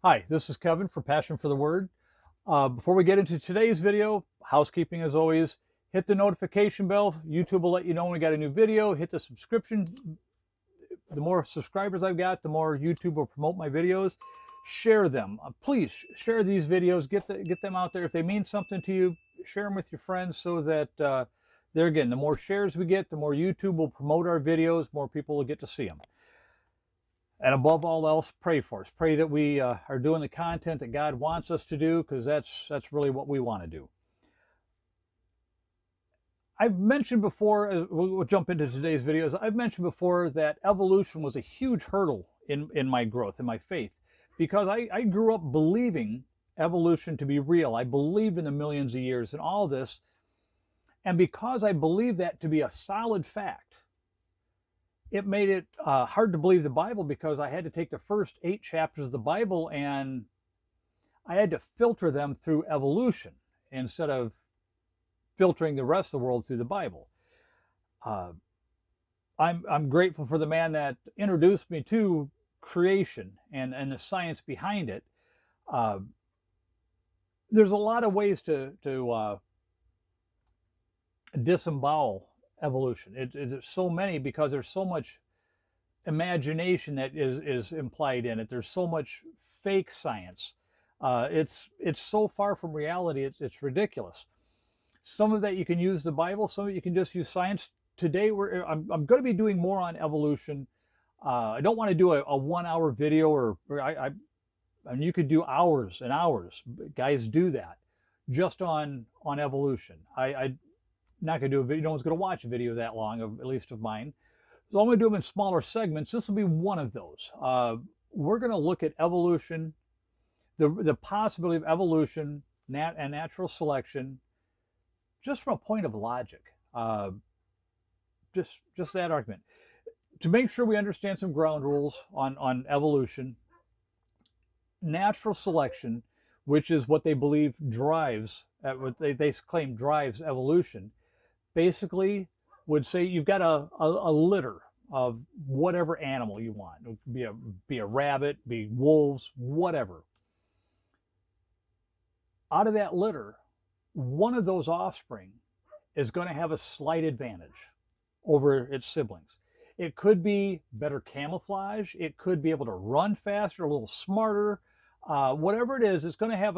Hi, this is Kevin for Passion for the Word. Before we get into today's video, housekeeping as always, hit the notification bell. YouTube will let you know when we got a new video. Hit the subscription. The more subscribers I've got, the more YouTube will promote my videos. Share them. Please share these videos. Get them out there. If they mean something to you, share them with your friends so that there again, the more shares we get, the more YouTube will promote our videos, more people will get to see them. And above all else, pray for us. Pray that we are doing the content that God wants us to do, because that's really what we want to do. I've mentioned before, as we'll jump into today's videos, I've mentioned before that evolution was a huge hurdle in my growth, in my faith, because I grew up believing evolution to be real. I believed in the millions of years and all this. And because I believed that to be a solid fact, it made it hard to believe the Bible, because I had to take the first 8 chapters of the Bible and I had to filter them through evolution instead of filtering the rest of the world through the Bible. I'm grateful for the man that introduced me to creation and the science behind it. There's a lot of ways to disembowel evolution. It's so many, because there's so much imagination that is implied in it. There's so much fake science. It's so far from reality. It's ridiculous. Some of that you can use the Bible. Some of it you can just use science. Today I'm going to be doing more on evolution. I don't want to do a 1-hour video, or and you could do hours and hours. Guys do that just on evolution. I'm not going to do a video. No one's going to watch a video that long, at least of mine. So I'm going to do them in smaller segments. This will be one of those. We're going to look at evolution, the possibility of evolution and natural selection, just from a point of logic. Just that argument. To make sure we understand some ground rules on evolution, natural selection, which is what they believe drives, what they claim drives evolution, basically would say you've got a litter of whatever animal you want. It could be a rabbit, be wolves, whatever. Out of that litter, one of those offspring is going to have a slight advantage over its siblings. It could be better camouflage. It could be able to run faster, a little smarter. Whatever it is, it's going to have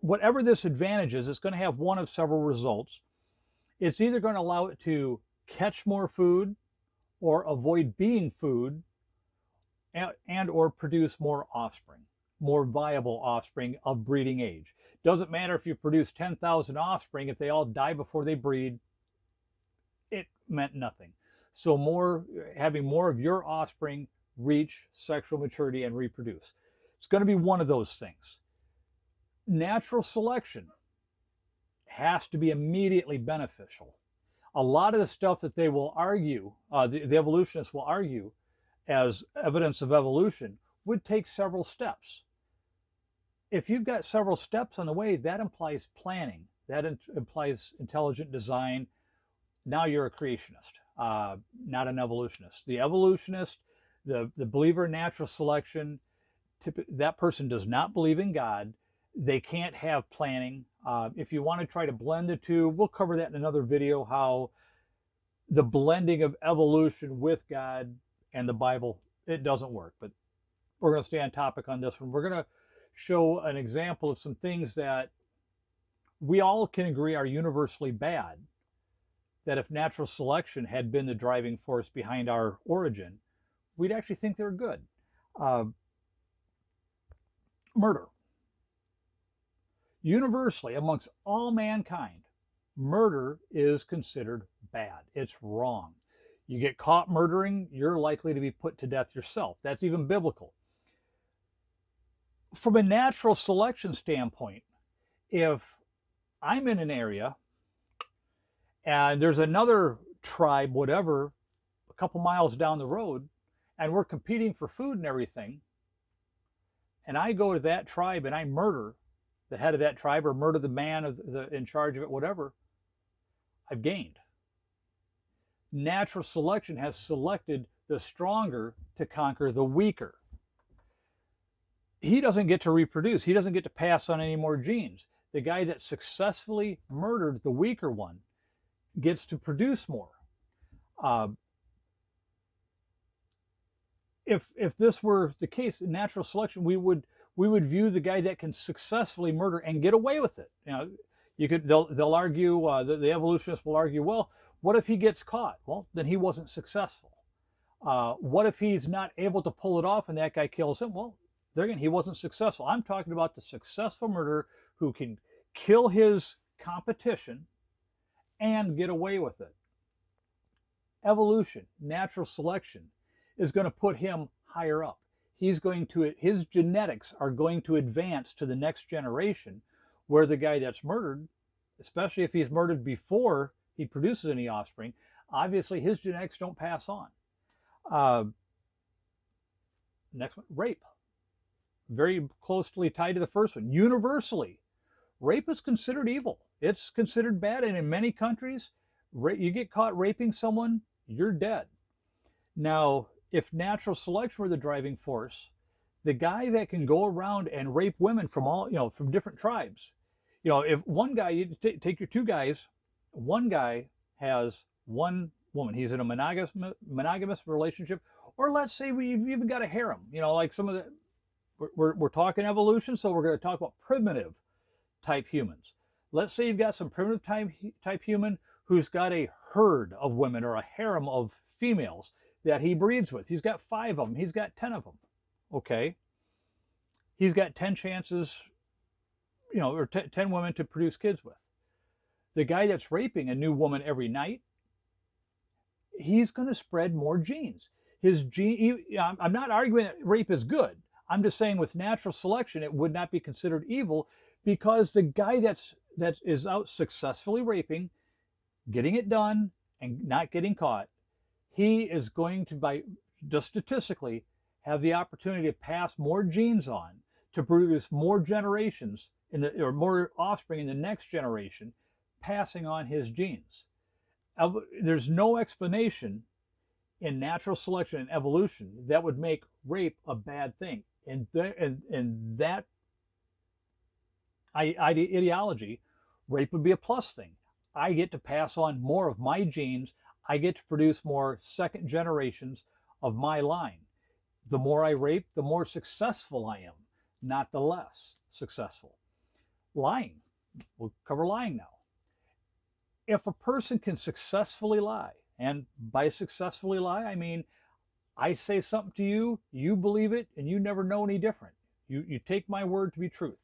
whatever this advantage is, it's going to have one of several results. It's either going to allow it to catch more food, or avoid being food, and or produce more offspring, more viable offspring of breeding age. Doesn't matter if you produce 10,000 offspring, if they all die before they breed, it meant nothing. So having more of your offspring reach sexual maturity and reproduce. It's going to be one of those things. Natural selection has to be immediately beneficial. A lot of the stuff that they will argue, the evolutionists will argue as evidence of evolution, would take several steps. If you've got several steps on the way, that implies planning. That implies intelligent design. Now you're a creationist, not an evolutionist. The evolutionist, the believer in natural selection, that person does not believe in God. They can't have planning. If you want to try to blend the two, we'll cover that in another video, how the blending of evolution with God and the Bible, it doesn't work. But we're going to stay on topic on this one. We're going to show an example of some things that we all can agree are universally bad, that if natural selection had been the driving force behind our origin, we'd actually think they're good. Murder. Universally, amongst all mankind, murder is considered bad. It's wrong. You get caught murdering, you're likely to be put to death yourself. That's even biblical. From a natural selection standpoint, if I'm in an area and there's another tribe, whatever, a couple miles down the road, and we're competing for food and everything, and I go to that tribe and I murder the head of that tribe, or murder the man in charge of it, whatever, I've gained. Natural selection has selected the stronger to conquer the weaker. he doesn't get to reproduce. He doesn't get to pass on any more genes. The guy that successfully murdered the weaker one gets to produce more. Uh, if this were the case in natural selection, we would view the guy that can successfully murder and get away with it. They'll argue, the evolutionists will argue, well, what if he gets caught? Well, then he wasn't successful. What if he's not able to pull it off and that guy kills him? Well, there again, he wasn't successful. I'm talking about the successful murderer who can kill his competition and get away with it. Evolution, natural selection, is going to put him higher up. His genetics are going to advance to the next generation, where the guy that's murdered, especially if he's murdered before he produces any offspring, obviously his genetics don't pass on. Next one, rape. Very closely tied to the first one. Universally, rape is considered evil. It's considered bad, and in many countries, you get caught raping someone, you're dead. Now, if natural selection were the driving force, the guy that can go around and rape women from different tribes, if one guy, you take your two guys, one guy has one woman, he's in a monogamous relationship, or let's say we've even got a harem, like some of the, we're talking evolution, so we're going to talk about primitive type humans. Let's say you've got some primitive type human who's got a herd of women or a harem of females that he breeds with. He's got 5 of them. He's got 10 of them. Okay. He's got 10 chances, or 10 women to produce kids with. The guy that's raping a new woman every night, he's going to spread more genes. I'm not arguing that rape is good. I'm just saying with natural selection, it would not be considered evil, because the guy that is out successfully raping, getting it done, and not getting caught, he is going to, just statistically, have the opportunity to pass more genes on, to produce more generations or more offspring in the next generation, passing on his genes. There's no explanation in natural selection and evolution that would make rape a bad thing. And that ideology, rape would be a plus thing. I get to pass on more of my genes. I get to produce more second generations of my line. The more I rape, the more successful I am, not the less successful. Lying. We'll cover lying now. If a person can successfully lie, and by successfully lie, I mean, I say something to you, you believe it, and you never know any different. You take my word to be truth.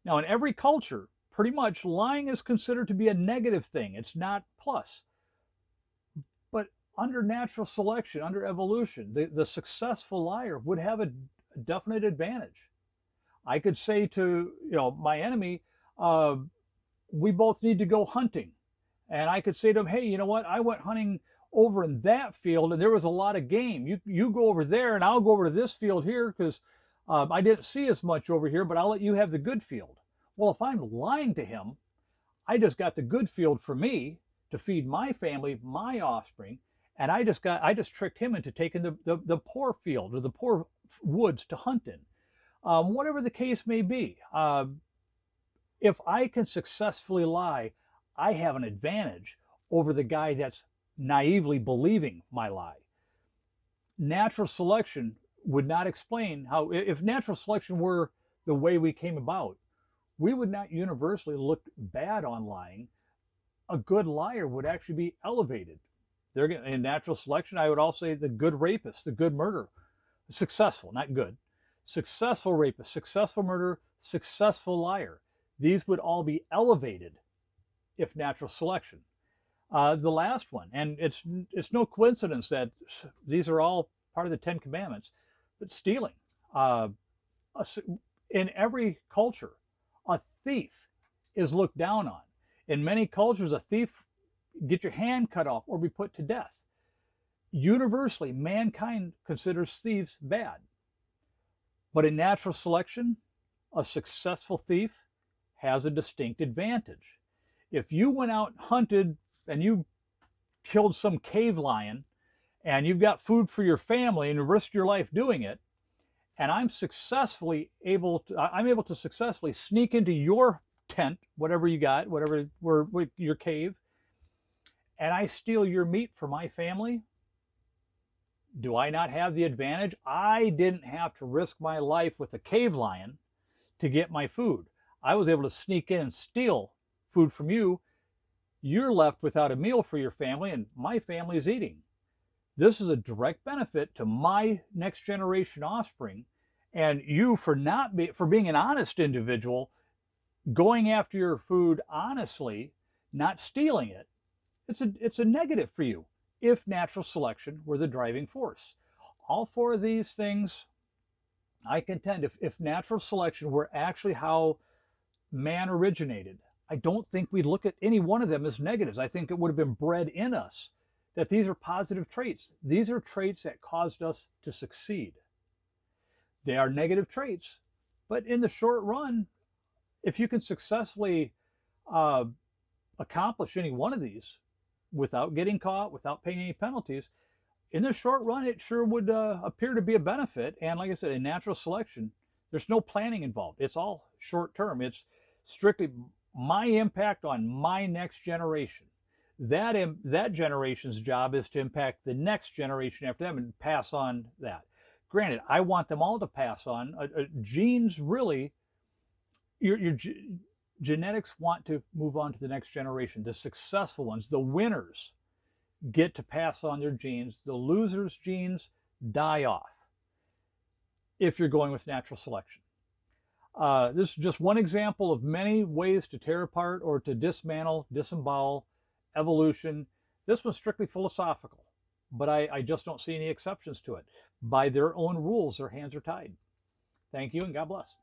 Now, in every culture, pretty much lying is considered to be a negative thing. It's not plus. But under natural selection, under evolution, the successful liar would have a definite advantage. I could say to my enemy, we both need to go hunting. And I could say to him, hey, you know what? I went hunting over in that field and there was a lot of game. You go over there and I'll go over to this field here because I didn't see as much over here, but I'll let you have the good field. Well, if I'm lying to him, I just got the good field for me to feed my family, my offspring, and I just tricked him into taking the poor field or the poor woods to hunt in. Whatever the case may be, if I can successfully lie, I have an advantage over the guy that's naively believing my lie. Natural selection would not explain how, if natural selection were the way we came about, we would not universally look bad on lying. A good liar would actually be elevated. In natural selection, I would also say the good rapist, the good murderer, successful, not good, successful rapist, successful murderer, successful liar. These would all be elevated if natural selection. The last one, and it's no coincidence that these are all part of the 10 Commandments, but stealing. In every culture, a thief is looked down on. In many cultures, a thief get your hand cut off or be put to death. Universally, mankind considers thieves bad. But in natural selection, a successful thief has a distinct advantage. If you went out and hunted and you killed some cave lion and you've got food for your family and you risked your life doing it, and I'm able to successfully sneak into your tent, whatever you got, where your cave, and I steal your meat for my family, do I not have the advantage? I didn't have to risk my life with a cave lion to get my food. I was able to sneak in and steal food from you. You're left without a meal for your family, and my family is eating. This is a direct benefit to my next generation offspring, and you for being an honest individual, going after your food honestly, not stealing it. It's a negative for you if natural selection were the driving force. All four of these things, I contend, if natural selection were actually how man originated, I don't think we'd look at any one of them as negatives. I think it would have been bred in us that these are positive traits. These are traits that caused us to succeed. They are negative traits, but in the short run, if you can successfully uh, accomplish any one of these without getting caught, without paying any penalties, in the short run, it sure would appear to be a benefit. And like I said, in natural selection, there's no planning involved. It's all short term. It's strictly my impact on my next generation. That generation's job is to impact the next generation after them and pass on that. Granted, I want them all to pass on. Genes really, your genetics want to move on to the next generation. The successful ones, the winners, get to pass on their genes. The losers' genes die off if you're going with natural selection. This is just one example of many ways to tear apart or to dismantle, disembowel evolution. This one's strictly philosophical, but I just don't see any exceptions to it. By their own rules, their hands are tied. Thank you, and God bless.